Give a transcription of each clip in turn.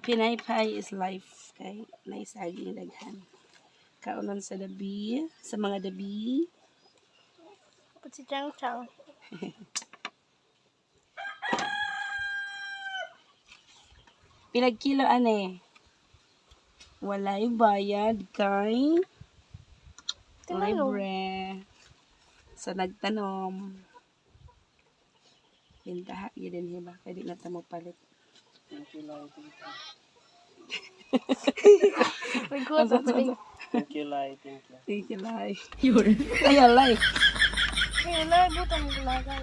Pinay pie is life. Kay naisaging daghan. Kaunon sa dabi. Sa mga dabi. Put si Chang Chang. Pinagkilo ane. Walay bayad kay Tinanong. libre. Sa nagtanom. Pintaha yun din hiba. Kaya di na tamo palit. Thank you, Lai. Thank you. Nagkuha sa tuling. Thank you, Lai. Thank you. Thank you, Lai. Yun. Ay, alay. Ay, alay, butang gulagay.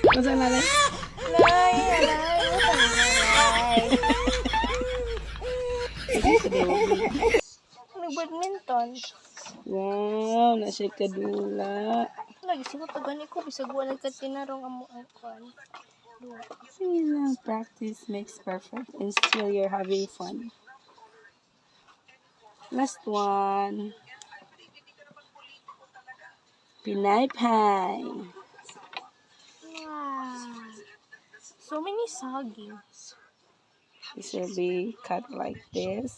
Masa na, Lai? Alay, butang gulagay. Nag-badminton. Wow, nasa kadula. Lagi sila pag gani ko, bisag wala nagkatinarong amo ang kwan. Sige lang, practice makes perfect and still you're having fun. Last one. Pinay pie. Wow. So many sagings. This will be cut like this.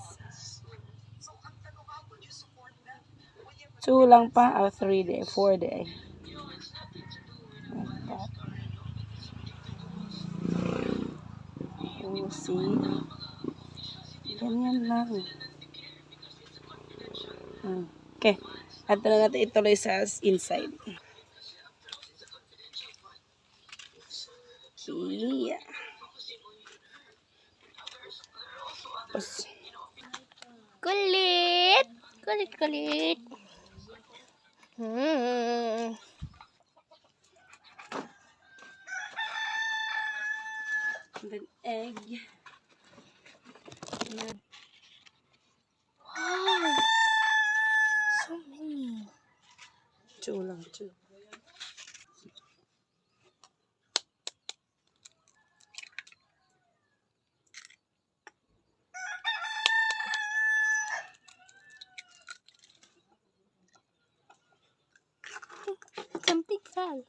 2 lang pa or 3 day, 4 day. Like that. You see? Ganyan lang. Okay. At na natin ituloy sa inside. Okay. Tapos, Kulit! Kulit. and then egg. Wow! So many. 2 lang, 2. Some big fell.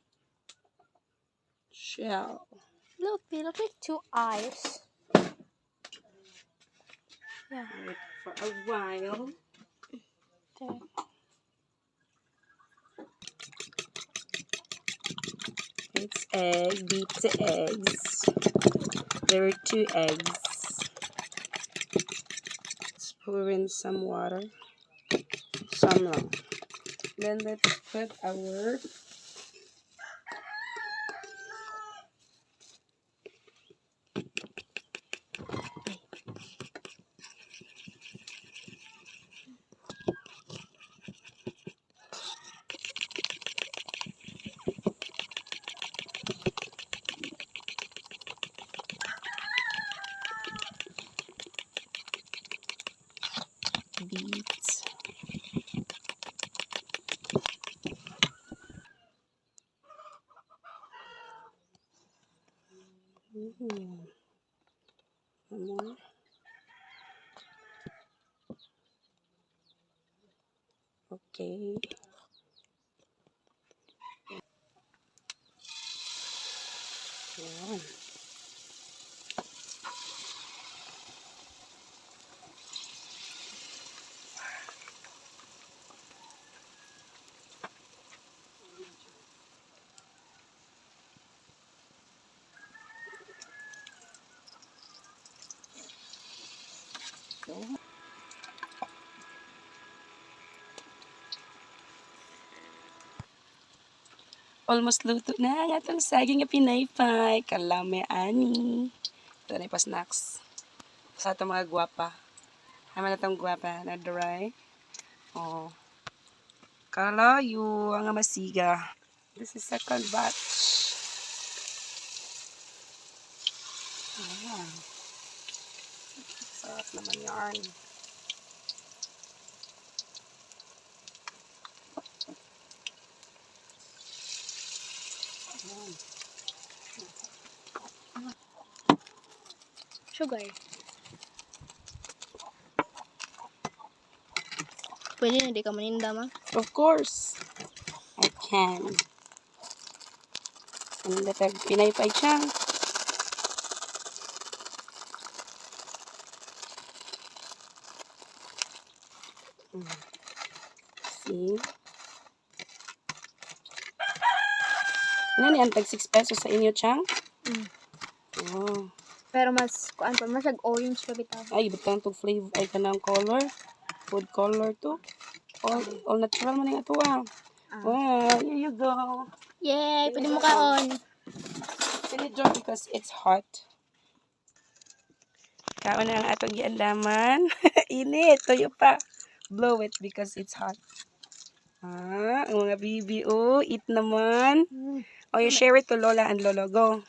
Shell. Look, they look like 2 eyes. Yeah, Wait for a while. there. It's egg, beat the eggs. There are 2 eggs. Let's pour in some water. Some lang. Then let's put our beets. One more. Okay. Yan. Almost luto na ang atong saging nga Pinay pie. Kalame ani. Ito na pa snacks. Sa atong mga gwapa. Haman na itong gwapa na dry. Oh. Kalayo ang masiga. This is second batch. Ayan. Sarap naman yarn. Sugar. Pwede na di ka maninda, ma? Of course, I can. And let Pinay pie siya. See? Ano ni ang tag 6 pesos sa inyo, Chang? Oh. Pero mas, kuan pa, masyag orange pa bitaw. Ay, butang to flavor. Ay, kanang color. Food color to. All natural man yung ato Wow, here you go. Yay! Pwede mo kaon. Sinidor because it's hot. Kaon na ang atong giandaman. Init. Tuyo pa. Blow it because it's hot. Ang mga bibi, eat naman. Oh, you share it to Lola and Lolo. Go.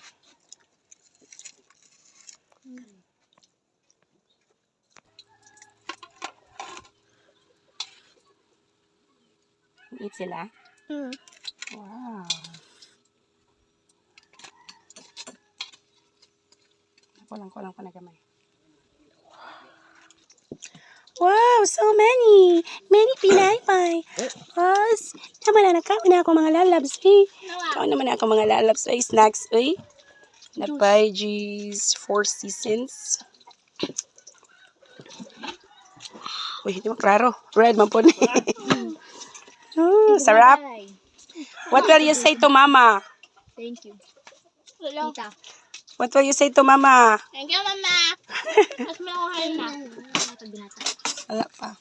Eat sila. Wow. Kulang pa na gamay. Wow, so many. Many pinaypay. Yes. Naman na nakaon na ako mga lalabs. Kaon naman na ako mga lalabs. Snacks. Napay G's Four Seasons. Uy, hindi mo klaro. Red man po. Sarap. What will you say to mama? Thank you. Tita. What will you say to mama? Thank you, mama. Mas may ako na. Wala pa.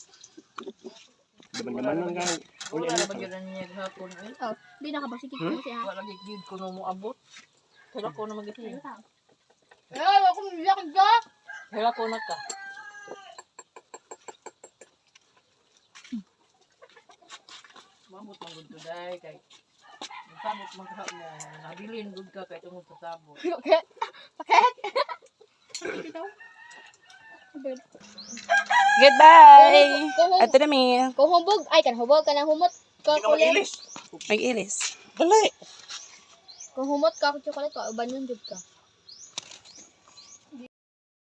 Naman nang gang. Uli Wala ano ba pa. yun niya hapon eh? Oh, di na ka ba? Sige, sige ha. Wala gid ko no mo abot. Hila ko na magiti. Ay, ako niyak ka. Hila ko na ka. Mamot man gud today kay sabot man ka mo nabilin gud ka kay tungod sa sabot. Okay. Pakit. Goodbye. Ato na mi. Kung hubog, ay kan hubog ka na humot ka kulit. Mag-ilis. Dali. Kung humot ka chocolate ka, uban yung jud ka.